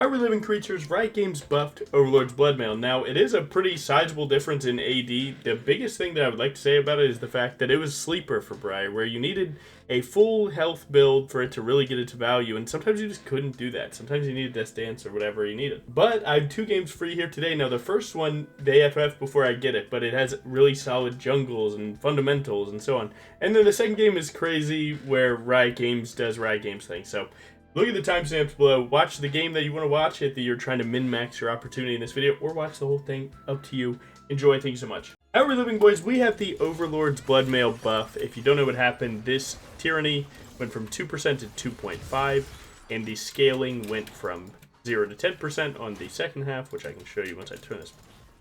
Our Living Creatures, Riot Games buffed Overlords Bloodmail. Now, it is a pretty sizable difference in AD. The biggest thing that I would like to say about it is the fact that it was sleeper for Briar, where you needed a full health build for it to really get its value, and sometimes you just couldn't do that. Sometimes you needed Death Dance or whatever you needed. But I have 2 games free here today. Now, the first one, they FF before I get it, but it has really solid jungles and fundamentals and so on. And then the second game is crazy, where Riot Games does Riot Games things. So look at the timestamps below. Watch the game that you want to watch if you're trying to min-max your opportunity in this video, or watch the whole thing. Up to you. Enjoy. Thank you so much. How we're living, boys, we have the Overlords Bloodmail buff. If you don't know what happened, this tyranny went from 2% to 2.5, and the scaling went from 0 to 10% on the second half, which I can show you once I turn this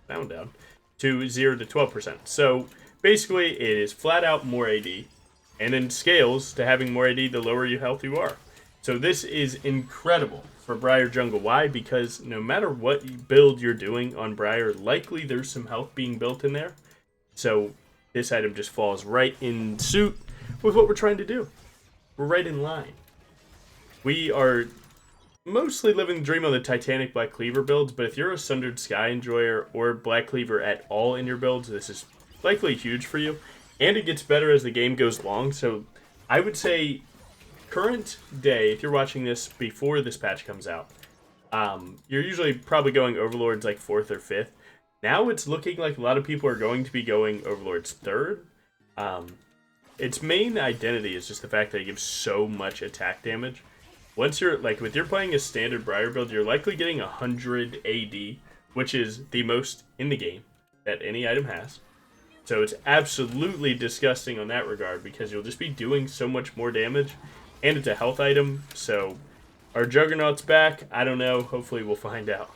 sound down, to 0 to 12%. So basically, it is flat out more AD, and then scales to having more AD the lower your health you are. So this is incredible for Briar Jungle. Why? Because no matter what build you're doing on Briar, likely there's some health being built in there. So this item just falls right in suit with what we're trying to do. We're right in line. We are mostly living the dream on the Titanic Black Cleaver builds, but if you're a Sundered Sky enjoyer or Black Cleaver at all in your builds, this is likely huge for you. And it gets better as the game goes long, so I would say current day, if you're watching this before this patch comes out, you're usually probably going Overlords like 4th or 5th. Now it's looking like a lot of people are going to be going Overlords 3rd. Its main identity is just the fact that it gives so much attack damage. Once you're, like, if you're playing a standard Briar build, you're likely getting 100 AD, which is the most in the game that any item has. So it's absolutely disgusting on that regard, because you'll just be doing so much more damage. And it's a health item, so are Juggernaut's back? I don't know. Hopefully we'll find out.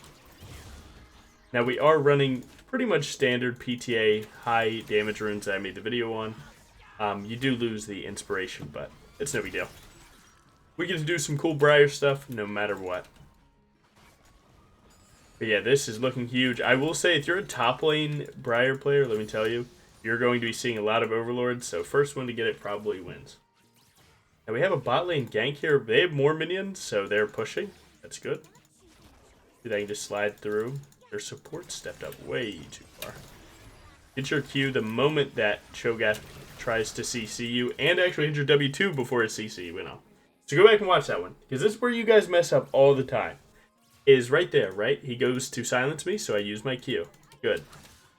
Now we are running pretty much standard PTA high damage runes that I made the video on. You do lose the inspiration, but it's no big deal. We get to do some cool Briar stuff no matter what. But yeah, this is looking huge. I will say, if you're a top lane Briar player, let me tell you, you're going to be seeing a lot of Overlords, so first one to get it probably wins. Now we have a bot lane gank here. They have more minions, so they're pushing. That's good. See if I can just slide through. Their support stepped up way too far. Hit your Q the moment that Cho'Gath tries to CC you, and actually hit your W2 before his CC went off. So go back and watch that one, because this is where you guys mess up all the time. Is right there, right? He goes to silence me, so I use my Q. Good.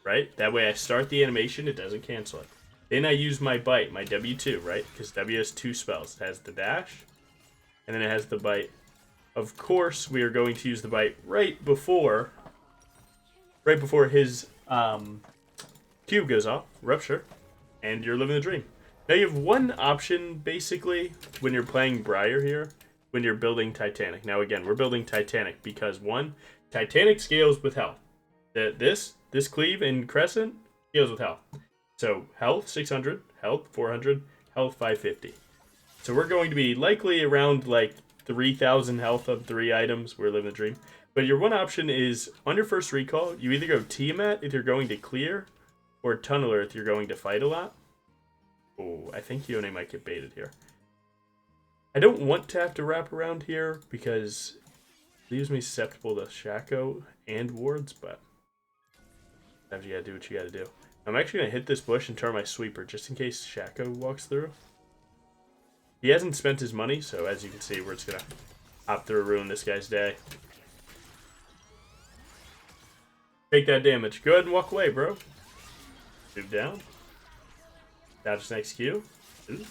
Right? That way I start the animation, it doesn't cancel it. Then I use my bite, my W2, right? Because W has 2 spells. It has the dash, and then it has the bite. Of course, we are going to use the bite right before his Q goes off, Rupture, and you're living the dream. Now you have one option, basically, when you're playing Briar here, when you're building Titanic. Now again, we're building Titanic because, one, Titanic scales with health. This cleave in Crescent scales with health. So health 600, health 400, health 550. So we're going to be likely around like 3,000 health of 3 items. We're living the dream. But your one option is, on your first recall, you either go Tiamat if you're going to clear, or Tunneler if you're going to fight a lot. Oh, I think Yone might get baited here. I don't want to have to wrap around here because it leaves me susceptible to Shaco and wards, but sometimes you gotta do what you gotta do. I'm actually going to hit this bush and turn my sweeper just in case Shaco walks through. He hasn't spent his money, so as you can see, we're just going to hop through and ruin this guy's day. Take that damage. Go ahead and walk away, bro. Move down. Dodge next Q. Ooh.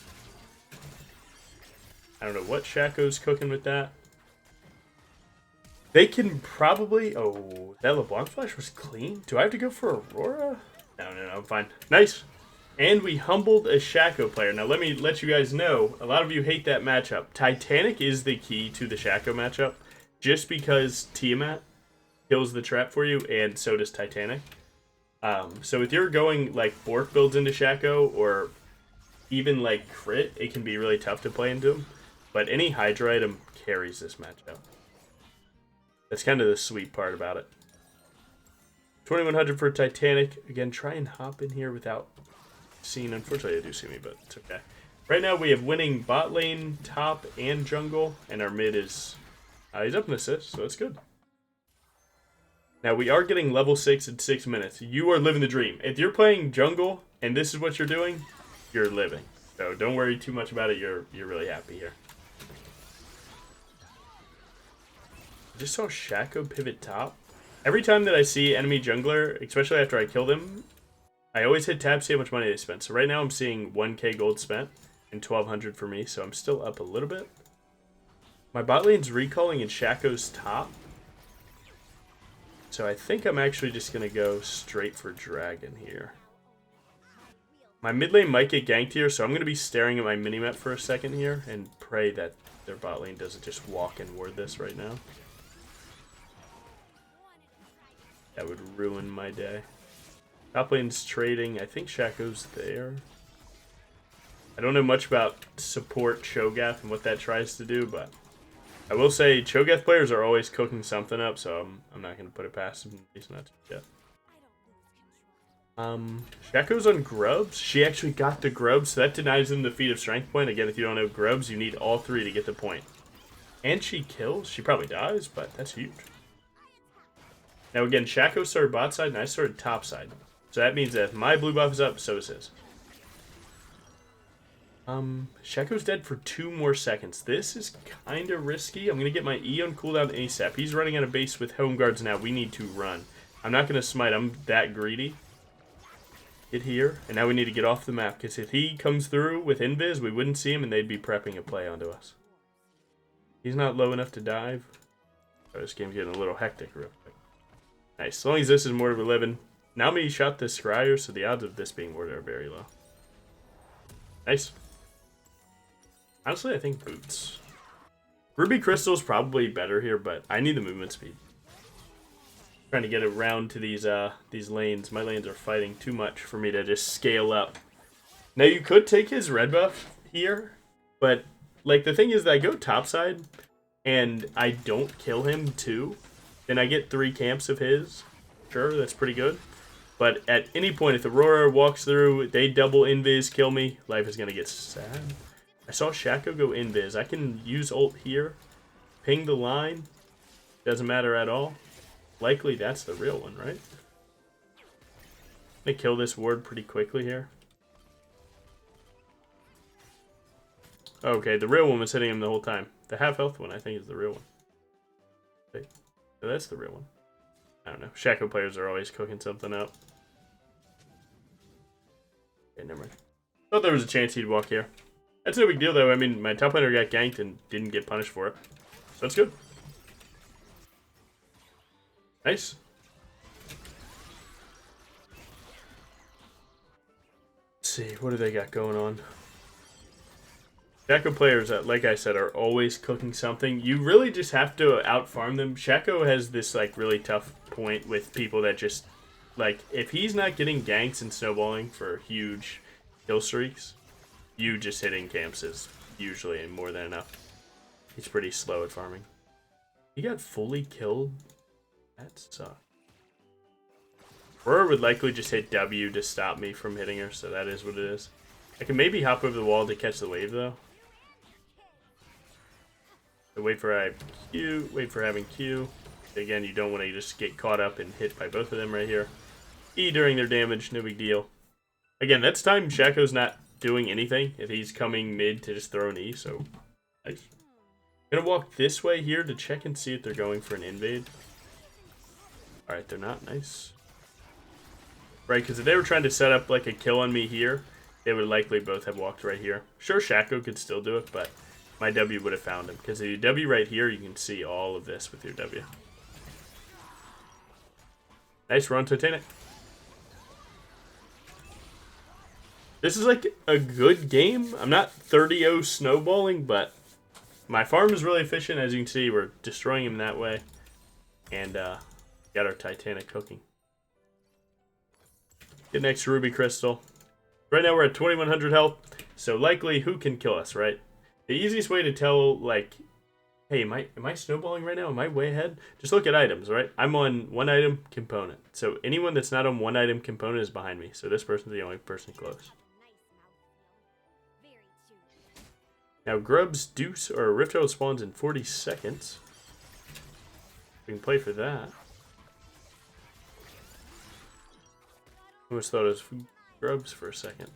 I don't know what Shaco's cooking with that. They can probably... Oh, that LeBlanc flash was clean. Do I have to go for Aurora? No, I'm fine. Nice. And we humbled a Shaco player. Now, let me let you guys know, a lot of you hate that matchup. Titanic is the key to the Shaco matchup, just because Tiamat kills the trap for you, and so does Titanic. So if you're going, like, Bork builds into Shaco, or even, like, Crit, it can be really tough to play into him. But any Hydra item carries this matchup. That's kind of the sweet part about it. 2100 for Titanic. Again, try and hop in here without seeing. Unfortunately, they do see me, but it's okay. Right now, we have winning bot lane, top, and jungle, and our mid is He's up in assist, so that's good. Now, we are getting level 6 in 6 minutes. You are living the dream. If you're playing jungle and this is what you're doing, you're living. So don't worry too much about it. You're really happy here. I just saw Shaco pivot top. Every time that I see enemy jungler, especially after I kill them, I always hit tab to see how much money they spent. So right now I'm seeing 1k gold spent and 1200 for me. So I'm still up a little bit. My bot lane's recalling in Shaco's top. So I think I'm actually just going to go straight for dragon here. My mid lane might get ganked here, so I'm going to be staring at my minimap for a second here and pray that their bot lane doesn't just walk and ward this right now. That would ruin my day. Top lane's trading. I think Shaco's there. I don't know much about support Cho'Gath and what that tries to do, but I will say Cho'Gath players are always cooking something up, so I'm not going to put it past him. He's not yet. Shaco's on grubs. She actually got the grubs, so that denies them the feat of strength point. Again, if you don't have grubs, you need all 3 to get the point. And she kills. She probably dies, but that's huge. Now again, Shaco started bot side and I started top side. So that means that if my blue buff is up, so is his. Shaco's dead for 2 more seconds. This is kind of risky. I'm going to get my E on cooldown ASAP. He's running out of base with home guards now. We need to run. I'm not going to smite. I'm that greedy. Get here. And now we need to get off the map. Because if he comes through with invis, we wouldn't see him and they'd be prepping a play onto us. He's not low enough to dive. Oh, this game's getting a little hectic real quick. Nice. As long as this is more of a living. Naomi shot the Scryer, so the odds of this being warded are very low. Nice. Honestly, I think boots. Ruby Crystal's probably better here, but I need the movement speed. Trying to get around to these lanes. My lanes are fighting too much for me to just scale up. Now you could take his red buff here, but like the thing is that I go topside and I don't kill him too, then I get 3 camps of his. Sure, that's pretty good. But at any point, if Aurora walks through, they double invis, kill me, life is gonna get sad. I saw Shaco go invis. I can use ult here, ping the line, doesn't matter at all. Likely that's the real one, right? I'm gonna kill this ward pretty quickly here. Okay, the real one was hitting him the whole time. The half health one, I think, is the real one. Okay, so that's the real one. I don't know. Shaco players are always cooking something up. Okay, never mind. Thought there was a chance he'd walk here. That's no big deal, though. I mean, my top laner got ganked and didn't get punished for it. So that's good. Nice. Let's see. What do they got going on? Shaco players, like I said, are always cooking something. You really just have to out-farm them. Shaco has this, like, really tough point with people that just, like, if he's not getting ganks and snowballing for huge kill streaks, you just hitting camps is usually more than enough. He's pretty slow at farming. He got fully killed? That sucks. Aurora would likely just hit W to stop me from hitting her, so that is what it is. I can maybe hop over the wall to catch the wave, though. So wait for Q, wait for having Q. Again, you don't want to just get caught up and hit by both of them right here. E during their damage, no big deal. Again, that's time Shaco's not doing anything if he's coming mid to just throw an E, so nice. I'm gonna walk this way here to check and see if they're going for an invade. Alright, they're not. Nice. Right, because if they were trying to set up like a kill on me here, they would likely both have walked right here. Sure, Shaco could still do it, but my W would have found him. Because if you W right here, you can see all of this with your W. Nice run, Titanic. This is like a good game. I'm not 30-0 snowballing, but my farm is really efficient. As you can see, we're destroying him that way. And got our Titanic cooking. Get next to Ruby Crystal. Right now we're at 2100 health, so likely who can kill us, right? The easiest way to tell, like, hey, am I snowballing right now? Am I way ahead? Just look at items, right? I'm on 1 item component. So anyone that's not on 1 item component is behind me. So this person's the only person close. Now Grub's Deuce or Rift Herald spawns in 40 seconds. We can play for that. Almost thought it was grubs for a second.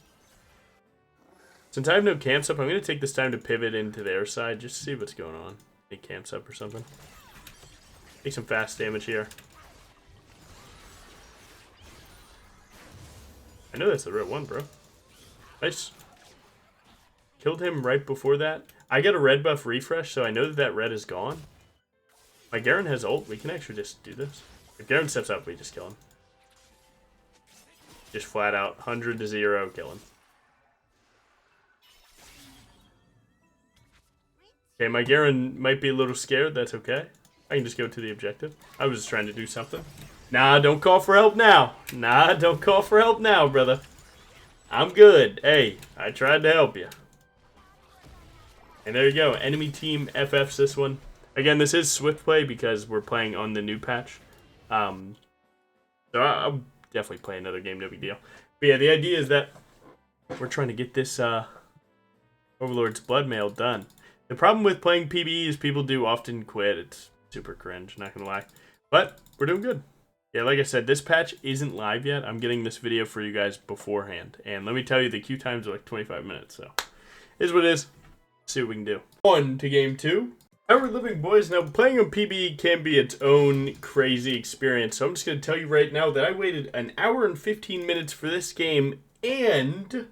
Since I have no camps up, I'm going to take this time to pivot into their side just to see what's going on. Any camps up or something. Take some fast damage here. I know that's the right one, bro. Nice. Killed him right before that. I got a red buff refresh, so I know that that red is gone. My Garen has ult. We can actually just do this. If Garen steps up, we just kill him. Just flat out 100 to 0, kill him. Okay, my Garen might be a little scared. That's okay. I can just go to the objective. I was just trying to do something. Nah, don't call for help now. Nah, don't call for help now, brother. I'm good. Hey, I tried to help you. And there you go. Enemy team FFs this one. Again, this is Swift play because we're playing on the new patch. So I'll definitely play another game, no big deal. But yeah, the idea is that we're trying to get this Overlords Bloodmail done. The problem with playing PvE is people do often quit. It's super cringe, not gonna lie. But we're doing good. Yeah, like I said, this patch isn't live yet. I'm getting this video for you guys beforehand. And let me tell you, the queue times are like 25 minutes, so is what it is. See what we can do. On to game 2. How we're living, boys. Now, playing on PvE can be its own crazy experience. So I'm just going to tell you right now that I waited an hour and 15 minutes for this game, and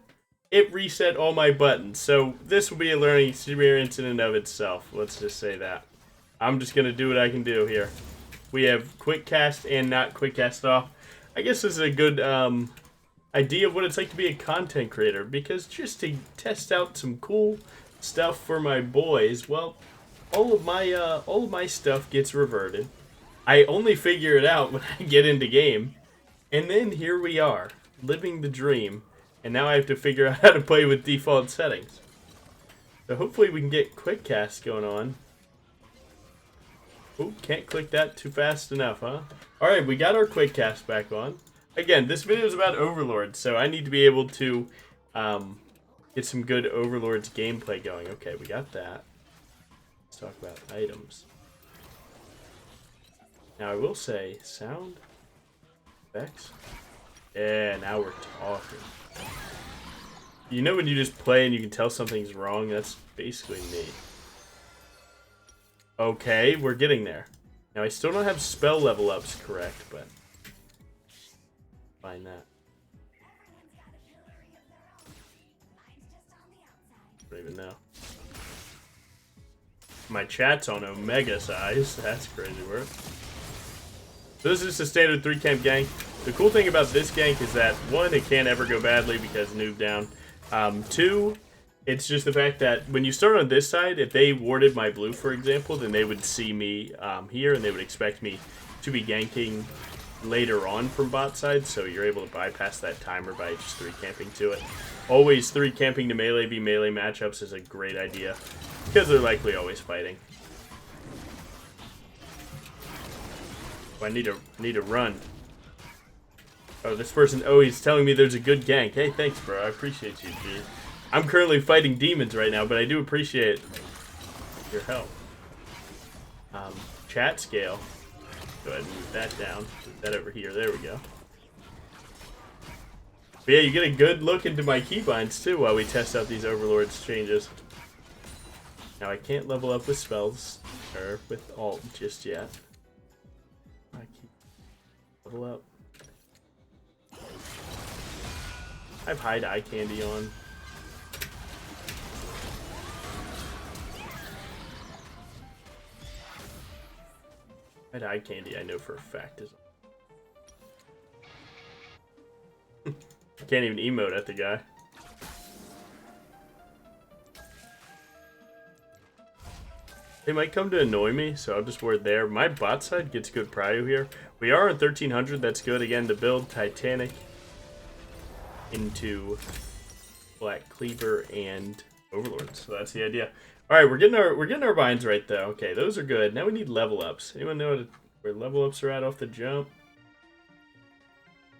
it reset all my buttons. So this will be a learning experience in and of itself. Let's just say that. I'm just going to do what I can do here. We have quick cast and not quick cast off. I guess this is a good idea of what it's like to be a content creator, because just to test out some cool stuff for my boys, well, all of my stuff gets reverted. I only figure it out when I get into game, and then here we are, living the dream, and now I have to figure out how to play with default settings. So hopefully we can get quick cast going on. Oh, can't click that too fast enough, huh? Alright, we got our quick cast back on. Again, this video is about Overlords, so I need to be able to get some good Overlords gameplay going. Okay, we got that. Let's talk about items. Now, I will say, sound effects. Yeah, now we're talking. You know when you just play and you can tell something's wrong? That's basically me. Okay, we're getting there. Now, I still don't have spell level ups correct, but find that. I don't even know. My chat's on Omega size. That's crazy work. So this is the standard 3-camp gank. The cool thing about this gank is that, 1, it can't ever go badly because noob down. 2, it's just the fact that when you start on this side, if they warded my blue, for example, then they would see me here, and they would expect me to be ganking later on from bot side, so you're able to bypass that timer by just 3-camping to it. Always 3-camping to melee v melee matchups is a great idea, because they're likely always fighting. Oh, I need to run. Oh, this person, oh, he's telling me there's a good gank. Hey, thanks, bro. I appreciate you, G. I'm currently fighting demons right now, but I do appreciate your help. Chat scale. Go ahead and move that down. Move that over here. There we go. But yeah, you get a good look into my keybinds, too, while we test out these Overlords changes. Now, I can't level up with spells, or with alt just yet. I keep level up. I have hide eye candy on. Hide eye candy, I know for a fact is. I can't even emote at the guy. They might come to annoy me, so I'll just ward there. My bot side gets good prio here. We are on 1300, that's good. Again, to build Titanic into Black Cleaver and Overlords. So that's the idea. Alright, we're getting our binds right though. Okay, those are good. Now we need level ups. Anyone know where level ups are at off the jump?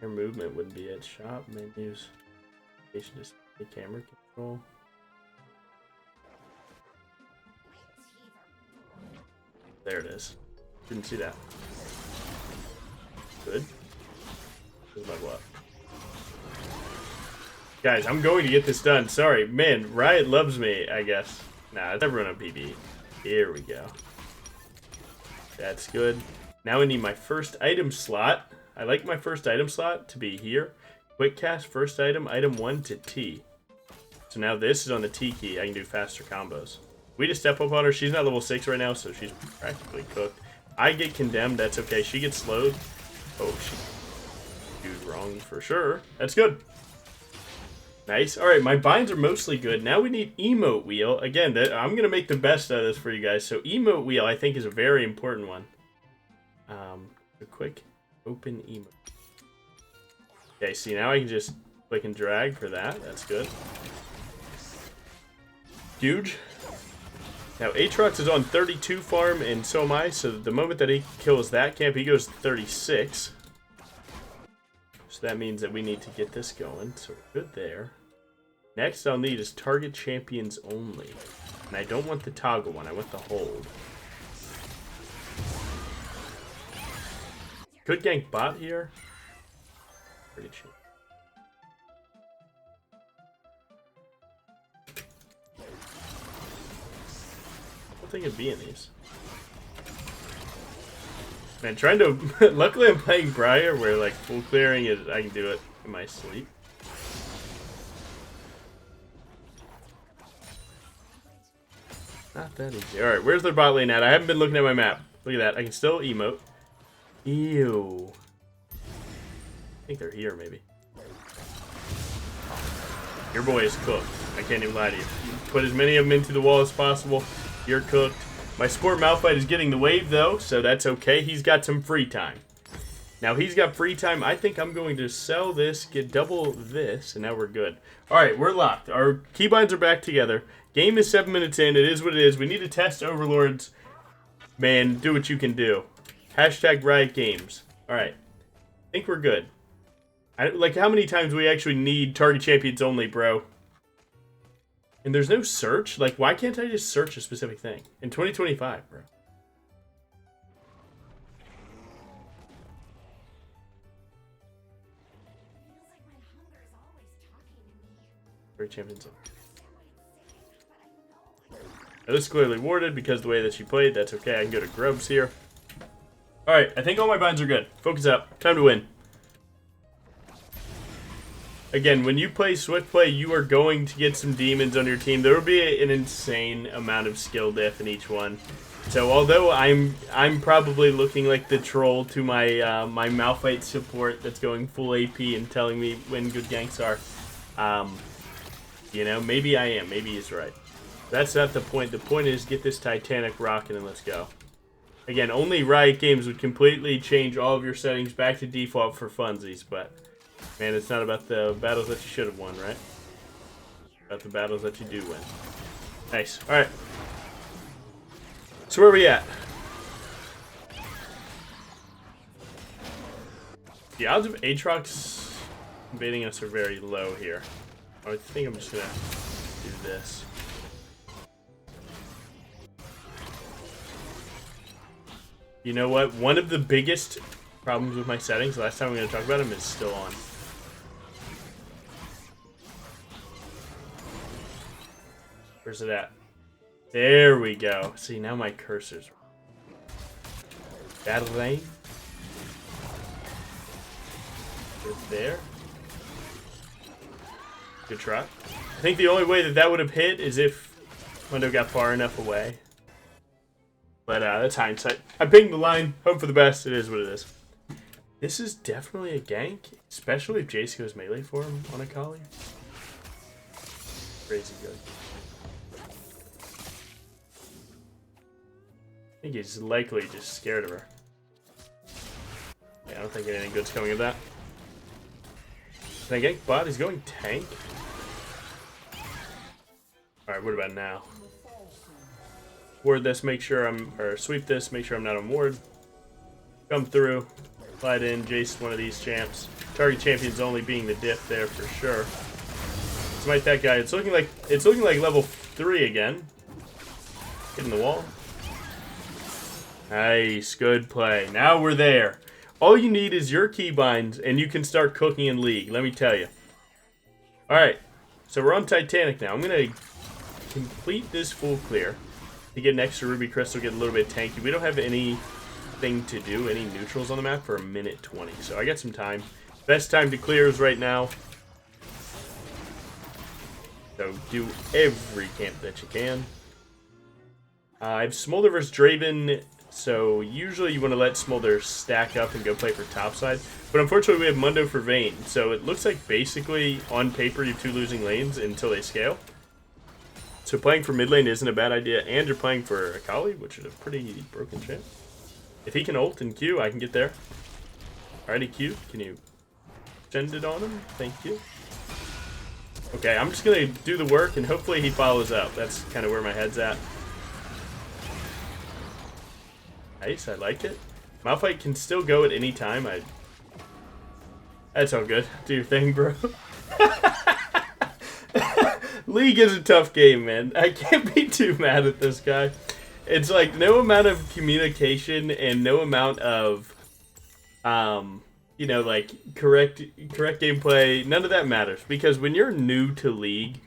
Their movement would be at shop, menus, display, camera control. There it is. Didn't see that. Good. Let's level up. Guys, I'm going to get this done. Sorry. Man, Riot loves me, I guess. Nah, it's everyone on PB. Here we go. That's good. Now I need my first item slot. I like my first item slot to be here. Quick cast, first item, item 1 to T. So now this is on the T key. I can do faster combos. We just step up on her. She's not level 6 right now, so she's practically cooked. I get condemned. That's okay. She gets slowed. Oh, she dude wrong for sure. That's good. Nice. All right, my binds are mostly good. Now we need emote wheel. Again, I'm going to make the best out of this for you guys. So emote wheel, I think, is a very important one. A quick open emote. Okay, see, now I can just click and drag for that. That's good. Huge. Now, Aatrox is on 32 farm, and so am I. So the moment that he kills that camp, he goes to 36. So that means that we need to get this going. So we're good there. Next I'll need is target champions only. And I don't want the toggle one. I want the hold. Could gank bot here. Pretty cheap. I don't think it'd be in these. Man, trying to... Luckily I'm playing Briar where like full clearing is... I can do it in my sleep. Not that easy. Alright, where's their bot lane at? I haven't been looking at my map. Look at that. I can still emote. Ew. I think they're here, maybe. Your boy is cooked. I can't even lie to you. You put as many of them into the wall as possible. You're cooked. My sport Malphite is getting the wave, though, so that's okay. He's got some free time. Now, he's got free time. I think I'm going to sell this, get double this, and now we're good. All right, we're locked. Our keybinds are back together. Game is 7 minutes in. It is what it is. We need to test Overlords. Man, do what you can do. Hashtag Riot Games. All right. I think we're good. Like, how many times we actually need target champions only, bro? And there's no search? Like, why can't I just search a specific thing? In 2025, bro. Target champions only. Now, this is clearly warded because of the way that she played. That's okay. I can go to Grubs here. Alright, I think all my binds are good. Focus up. Time to win. Again, when you play Swift Play, you are going to get some demons on your team. There will be an insane amount of skill diff in each one. So although I'm probably looking like the troll to my my Malphite support that's going full AP and telling me when good ganks are, you know, maybe I am. Maybe he's right. That's not the point. The point is get this Titanic rocking and let's go. Again, only Riot Games would completely change all of your settings back to default for funsies, but man, it's not about the battles that you should have won, right? About the battles that you do win. Nice. Alright. So where are we at? The odds of Aatrox invading us are very low here. I think I'm just gonna do this. You know what? One of the biggest problems with my settings, last time we're going to talk about them, is still on. Where's it at? There we go. See, now my cursor's battle lane. It's there. Good try. I think the only way that that would have hit is if Mundo got far enough away. But that's hindsight. I pinged the line. Hope for the best. It is what it is. This is definitely a gank, especially if Jace goes melee for him on a collie. Crazy good. I think he's likely just scared of her. Yeah, I don't think anything good's coming of that. Can I gank bot? He's going tank. Alright, what about now? Ward this, make sure or sweep this, make sure I'm not on ward. Come through, slide in, Jace one of these champs. Target champions only being the diff there for sure. Smite that guy. It's looking like level 3 again. Hitting the wall. Nice, good play. Now we're there. All you need is your keybinds, and you can start cooking in League, let me tell you. Alright, so we're on Titanic now. I'm going to complete this full clear. To get an extra Ruby Crystal, get a little bit tanky. We don't have anything to do, any neutrals on the map for 1:20, so I got some time. Best time to clear is right now. So do every camp that you can. I have Smolder versus Draven, so usually you want to let Smolder stack up and go play for topside. But unfortunately we have Mundo for Vayne, so it looks like basically on paper you have 2 losing lanes until they scale. So playing for mid lane isn't a bad idea, and you're playing for Akali, which is a pretty broken champ. If he can ult and Q, I can get there. Alrighty, Q, can you send it on him? Thank you. Okay, I'm just going to do the work, and hopefully he follows up. That's kind of where my head's at. Nice, I like it. Malphite can still go at any time. That's all good. Do your thing, bro. League is a tough game, man. I can't be too mad at this guy. It's like no amount of communication and no amount of, you know, like correct gameplay. None of that matters, because when you're new to League,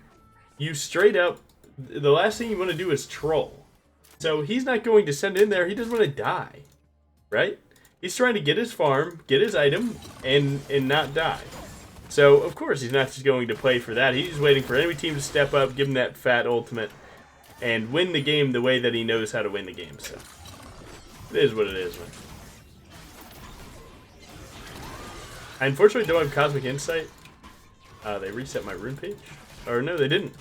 you straight up, the last thing you want to do is troll. So he's not going to send in there. He doesn't want to die, right? He's trying to get his farm, get his item, and not die. So, of course, he's not just going to play for that. He's waiting for enemy team to step up, give him that fat ultimate, and win the game the way that he knows how to win the game. So, it is what it is, man. I unfortunately don't have Cosmic Insight. They reset my rune page. Or, no, they didn't.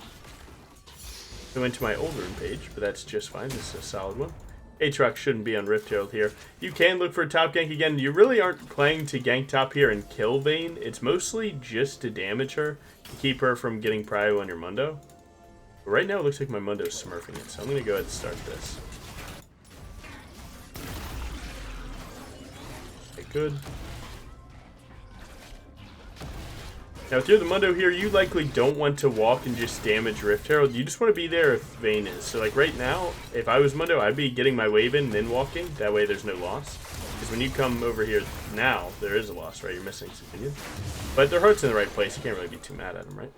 They went to my old rune page, but that's just fine. This is a solid one. Aatrox shouldn't be on Rift Herald here. You can look for a top gank again. You really aren't playing to gank top here and kill Vayne. It's mostly just to damage her, to keep her from getting prio on your Mundo. But right now it looks like my Mundo's smurfing it, so I'm going to go ahead and start this. Okay, good. Now, if you're the Mundo here, you likely don't want to walk and just damage Rift Herald. You just want to be there if Vayne is. So, like, right now, if I was Mundo, I'd be getting my wave in and then walking. That way there's no loss. Because when you come over here now, there is a loss, right? You're missing some opinion. But their heart's in the right place. You can't really be too mad at them, right?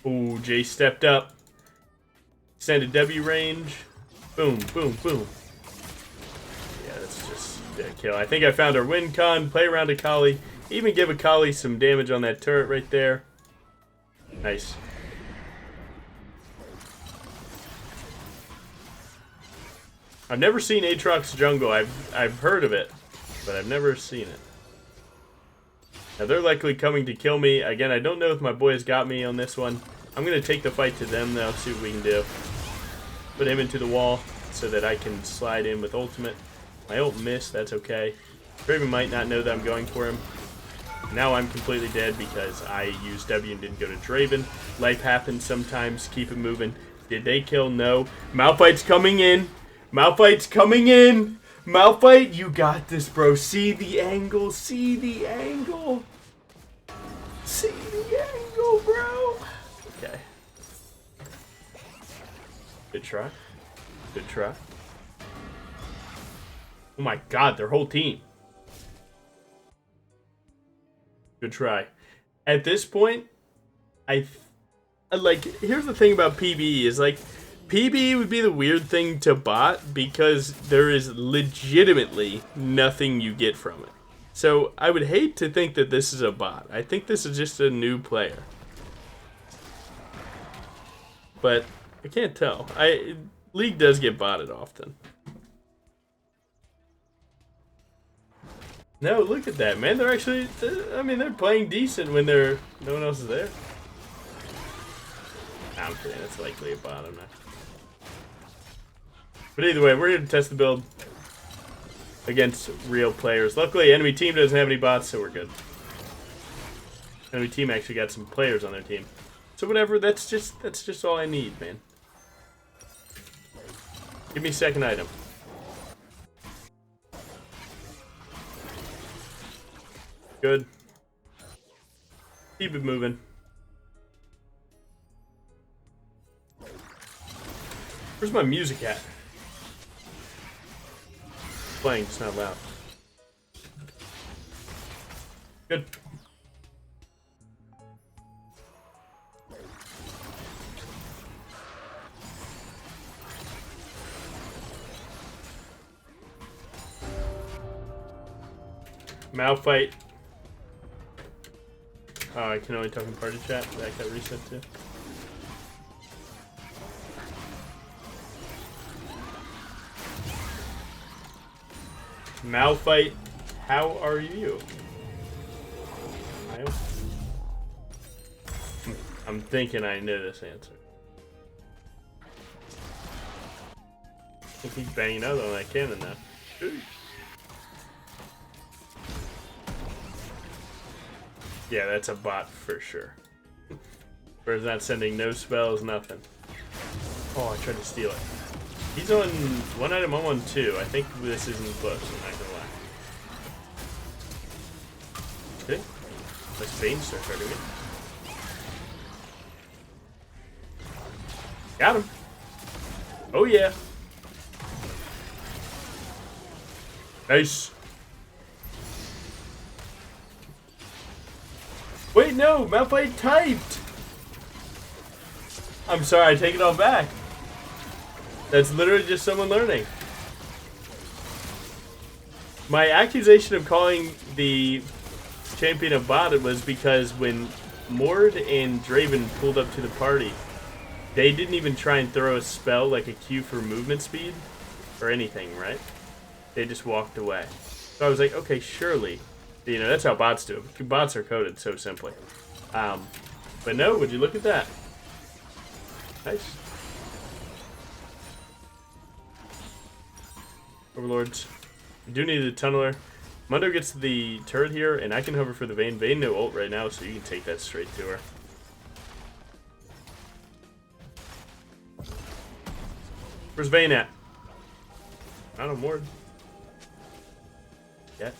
Ooh, Jay stepped up. Send a W range. Boom, boom, boom. Kill. I think I found our win con. Play around Akali. Even give Akali some damage on that turret right there. Nice. I've never seen Aatrox jungle. I've heard of it, but I've never seen it. Now they're likely coming to kill me. Again, I don't know if my boys got me on this one. I'm going to take the fight to them though, see what we can do. Put him into the wall so that I can slide in with ultimate. My ult missed, that's okay. Draven might not know that I'm going for him. Now I'm completely dead because I used W and didn't go to Draven. Life happens sometimes, keep it moving. Did they kill? No. Malphite's coming in. Malphite's coming in. Malphite, you got this, bro. See the angle, see the angle. See the angle, bro. Okay. Good try. Good try. Oh my god, their whole team. Good try. At this point, like, here's the thing about PBE is, like, PBE would be the weird thing to bot because there is legitimately nothing you get from it. So, I would hate to think that this is a bot. I think this is just a new player. But, I can't tell. League does get botted often. No, look at that, man. They're actually, I mean, they're playing decent when no one else is there. Nah, I'm kidding. It's likely a bot. I'm not. But either way, we're here to test the build against real players. Luckily, enemy team doesn't have any bots, so we're good. Enemy team actually got some players on their team. So whatever, that's just all I need, man. Give me second item. Good. Keep it moving. Where's my music at? It's playing, it's not loud. Good. Malfight. Oh, I can only talk in party chat. That got reset too. Malfight, how are you? I'm thinking I know this answer. He's banging out on that cannon now. Ooh. Yeah, that's a bot for sure. Where's not sending no spells, nothing. Oh, I tried to steal it. He's on one item, I'm on two. I think this isn't close, I'm not gonna lie. Okay. Let's Bane start hurting me. Got him. Oh yeah. Nice. Wait, no, Malfight typed. I'm sorry, I take it all back. That's literally just someone learning. My accusation of calling the champion a bot was because when Mord and Draven pulled up to the party, they didn't even try and throw a spell like a Q for movement speed or anything, right? They just walked away. So I was like, okay, surely, you know, that's how bots do it. Bots are coded so simply. But no, would you look at that? Nice. Overlords. I do need a tunneler. Mundo gets the turret here, and I can hover for the Vayne. Vayne no ult right now, so you can take that straight to her. Where's Vayne at? Not on Ward. Yet.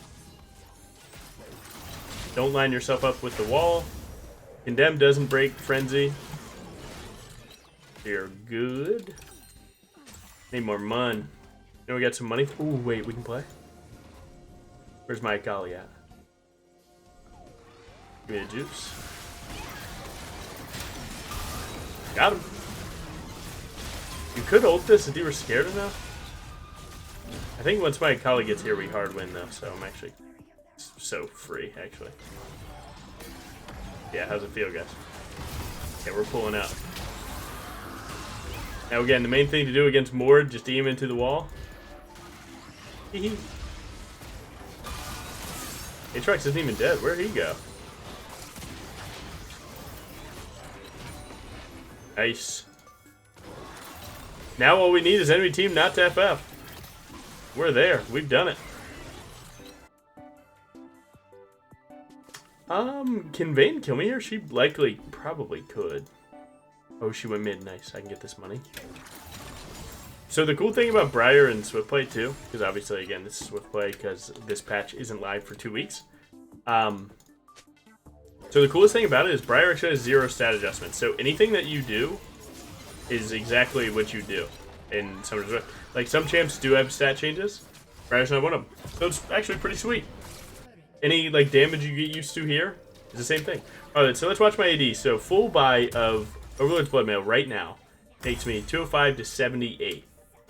Don't line yourself up with the wall. Condemn doesn't break Frenzy. You're good. Need more mun. Then we got some money. Ooh, wait, we can play? Where's my Akali at? Give me the juice. Got him. You could ult this if you were scared enough. I think once my Akali gets here, we hard win though, so I'm actually so free, actually. Yeah, how's it feel, guys? Okay, we're pulling out. Now again, the main thing to do against Mord, just aim into the wall. Hee hee. Aatrox isn't even dead. Where'd he go? Nice. Now all we need is enemy team not to FF. We're there. We've done it. Can Vayne kill me here? She likely probably could. Oh, she went mid. Nice. I can get this money. So the cool thing about Briar and Swift Play too, because obviously again this is Swift Play because this patch isn't live for 2 weeks. So the coolest thing about it is Briar actually has 0 stat adjustments. So anything that you do is exactly what you do. In some like some champs do have stat changes. Briar's not one of them. So it's actually pretty sweet. Any like damage you get used to here is the same thing. Alright, so let's watch my AD. So full buy of Overlords Bloodmail right now takes me 205 to 78.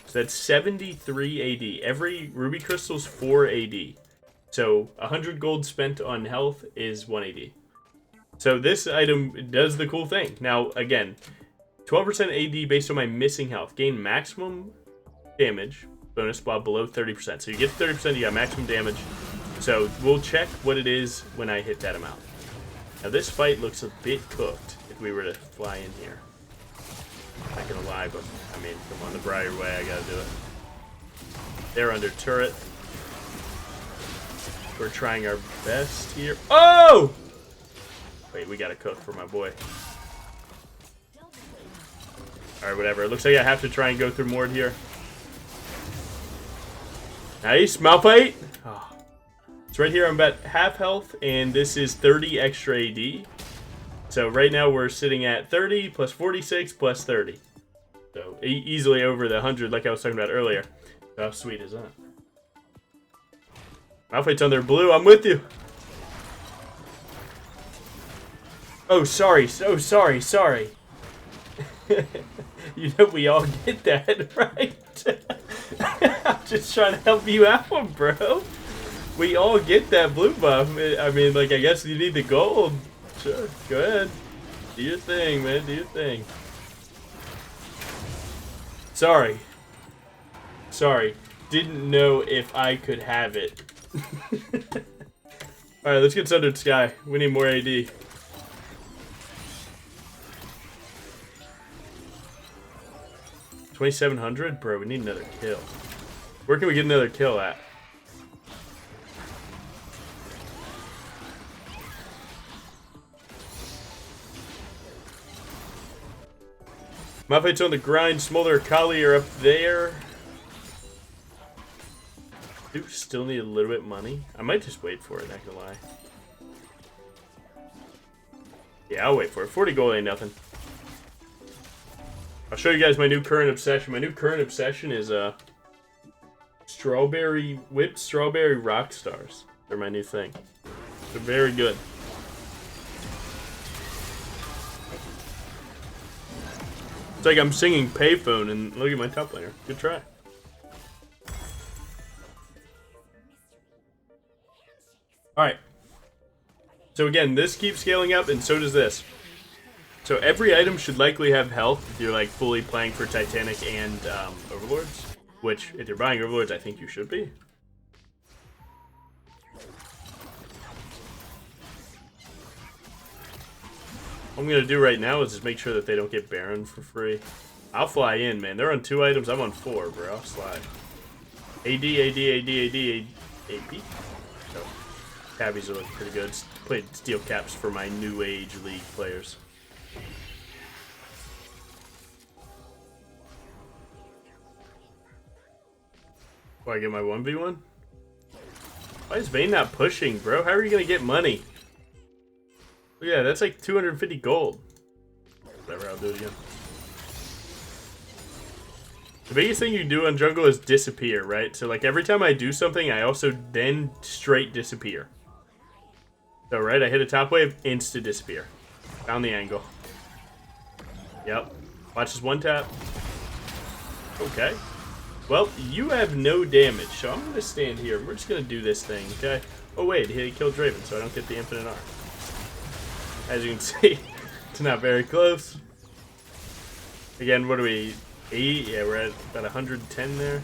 So that's 73 AD. Every ruby crystal's 4 AD. So 100 gold spent on health is 1 AD. So this item does the cool thing. Now again, 12% AD based on my missing health. Gain maximum damage bonus while below 30%. So you get 30%, you got maximum damage. So we'll check what it is when I hit that amount. Now this fight looks a bit cooked if we were to fly in here. Not gonna lie, but I mean, come on, the Briar way, I gotta do it. They're under turret. We're trying our best here. Oh! Wait, we gotta cook for my boy. Alright, whatever. It looks like I have to try and go through Mord here. Nice, Malfight! Oh. So right here I'm at half health, and this is 30 extra AD. So right now we're sitting at 30 plus 46 plus 30. So easily over the 100 like I was talking about earlier. How sweet is that? Malphite's on their blue. I'm with you. Oh, sorry. So sorry. You know we all get that, right? I'm just trying to help you out, bro. We all get that blue buff. I mean, like, I guess you need the gold. Sure, go ahead. Do your thing, man. Do your thing. Sorry. Didn't know if I could have it. Alright, let's get Sundered Sky. We need more AD. 2,700? Bro, we need another kill. Where can we get another kill at? Malphite's on the grind. Smolder, Kali are up there. Do still need a little bit of money. I might just wait for it, not gonna lie. Yeah, I'll wait for it. 40 gold ain't nothing. I'll show you guys my new current obsession. My new current obsession is whipped strawberry rock stars. They're my new thing. They're very good. It's like I'm singing payphone and look at my top laner. Good try. Alright. So again, this keeps scaling up and so does this. So every item should likely have health if you're like fully playing for Titanic and Overlords. Which, if you're buying Overlords, I think you should be. What I'm going to do right now is just make sure that they don't get Baron for free. I'll fly in, man. They're on 2 items. I'm on 4, bro. I'll slide. AD, AP. So, tabbies are looking pretty good. Played steel caps for my new age league players. Oh, I get my 1v1? Why is Vayne not pushing, bro? How are you going to get money? Yeah, that's like 250 gold. Whatever, I'll do it again. The biggest thing you do on jungle is disappear, right? So like every time I do something, I also then straight disappear. So right, I hit a top wave, insta disappear. Found the angle. Yep. Watch this one tap. Okay. Well, you have no damage, so I'm gonna stand here. We're just gonna do this thing, okay? Oh wait, he killed Draven, so I don't get the infinite arm. As you can see, it's not very close. Again, what are we? 8? Yeah, we're at about 110 there.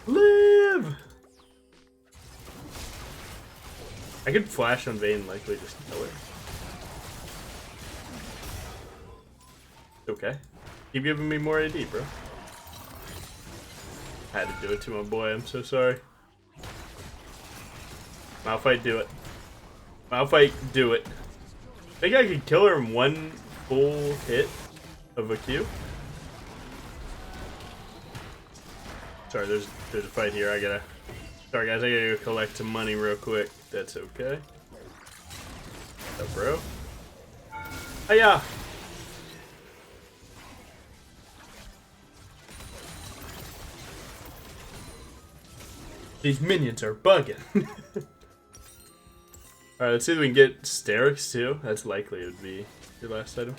Live! I could flash on Vayne, likely just kill her. Okay. Keep giving me more AD, bro. I had to do it to my boy, I'm so sorry. Malphite, do it. Malphite, do it. Think I could kill her in one full hit of a Q? Sorry, there's a fight here. Sorry guys, I gotta go collect some money real quick. That's okay. What's up, bro? Hiya! These minions are bugging. Alright, let's see if we can get Sterix too. That's likely it would be your last item.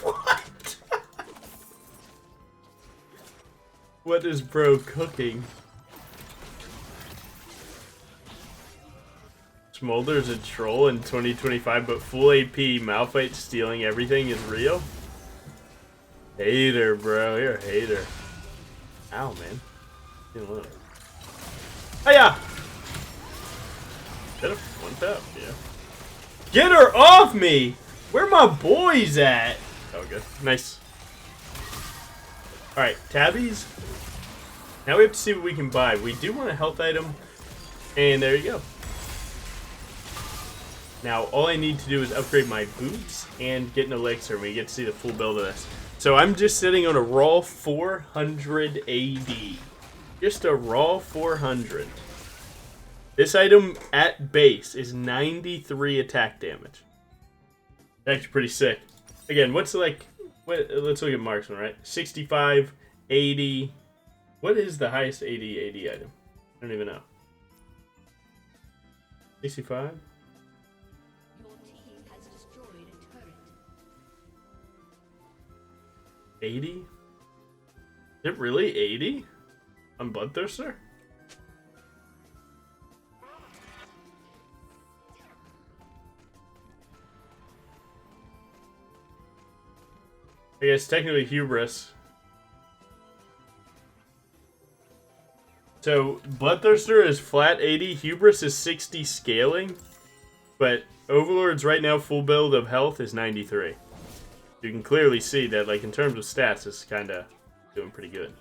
What? What is bro cooking? Smolder's a troll in 2025, but full AP Malphite stealing everything is real? Hater, bro. You're a hater. Ow, man. Hiya! Get her one tap, yeah. Get her off me! Where my boys at? Oh, good. Nice. Alright, tabbies. Now we have to see what we can buy. We do want a health item. And there you go. Now, all I need to do is upgrade my boots and get an elixir. We get to see the full build of this. So I'm just sitting on a raw 400 AD. Just a raw 400. This item at base is 93 attack damage. Actually pretty sick. Again, what's like... let's look at marksman, right? 65, 80... What is the highest 80 item? I don't even know. 65? Your team has destroyed a turret. 80? Is it really 80? On Bloodthirster? I guess technically Hubris. So Bloodthirster is flat 80, Hubris is 60 scaling, but Overlords right now full build of health is 93. You can clearly see that, like, in terms of stats, it's kind of doing pretty good.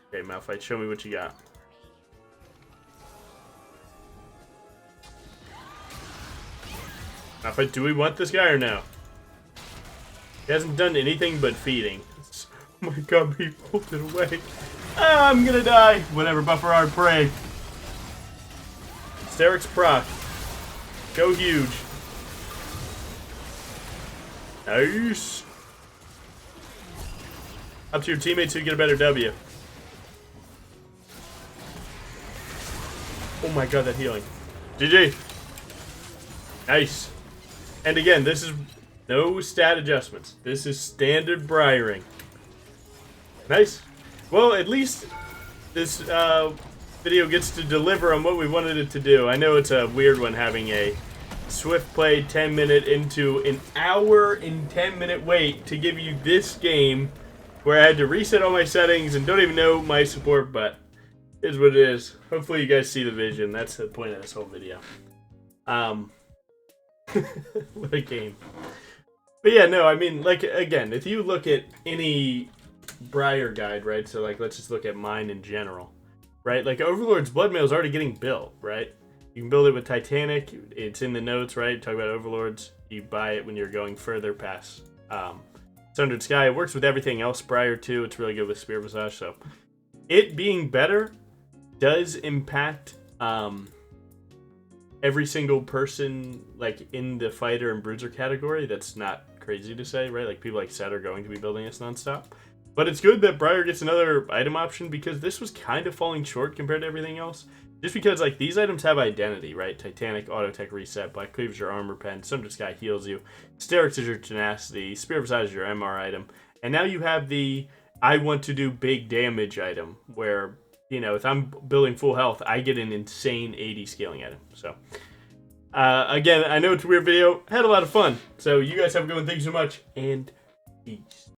Okay, Malphite, show me what you got. Malphite, do we want this guy or no? He hasn't done anything but feeding. Oh my god, he pulled it away. Ah, I'm gonna die. Whatever, buffer hard, pray. Steric's proc. Go huge. Nice. Up to your teammates who get a better W. Oh my god, that healing. GG. Nice. And again, this is no stat adjustments. this is standard Briaring. Nice. Well, at least this video gets to deliver on what we wanted it to do. I know it's a weird one having a swift play 10-minute into an hour and 10-minute wait to give you this game where I had to reset all my settings and don't even know my support, but it is what it is. Hopefully you guys see the vision. That's the point of this whole video. What a game. But yeah, no, I mean, like, again, if you look at any Briar guide, right, so, like, let's just look at mine in general, right, like, Overlord's Bloodmail is already getting built, right? You can build it with Titanic, it's in the notes, right, talk about Overlords, you buy it when you're going further past Sundered Sky. It works with everything else Briar too, it's really good with Spear Visage, so it being better does impact every single person, like, in the fighter and bruiser category. That's not crazy to say, right? Like, people like Seth are going to be building this nonstop. But it's good that Briar gets another item option because this was kind of falling short compared to everything else. Just because, like, these items have identity, right? Titanic, Auto Tech Reset, Black Cleave is your armor pen, Sundered Sky heals you, Sterix is your tenacity, Spear Visage is your MR item, and now you have the I want to do big damage item where, you know, if I'm building full health, I get an insane 80 scaling item. So, again, I know it's a weird video. I had a lot of fun. So, you guys have a good one. Thank you so much, and peace.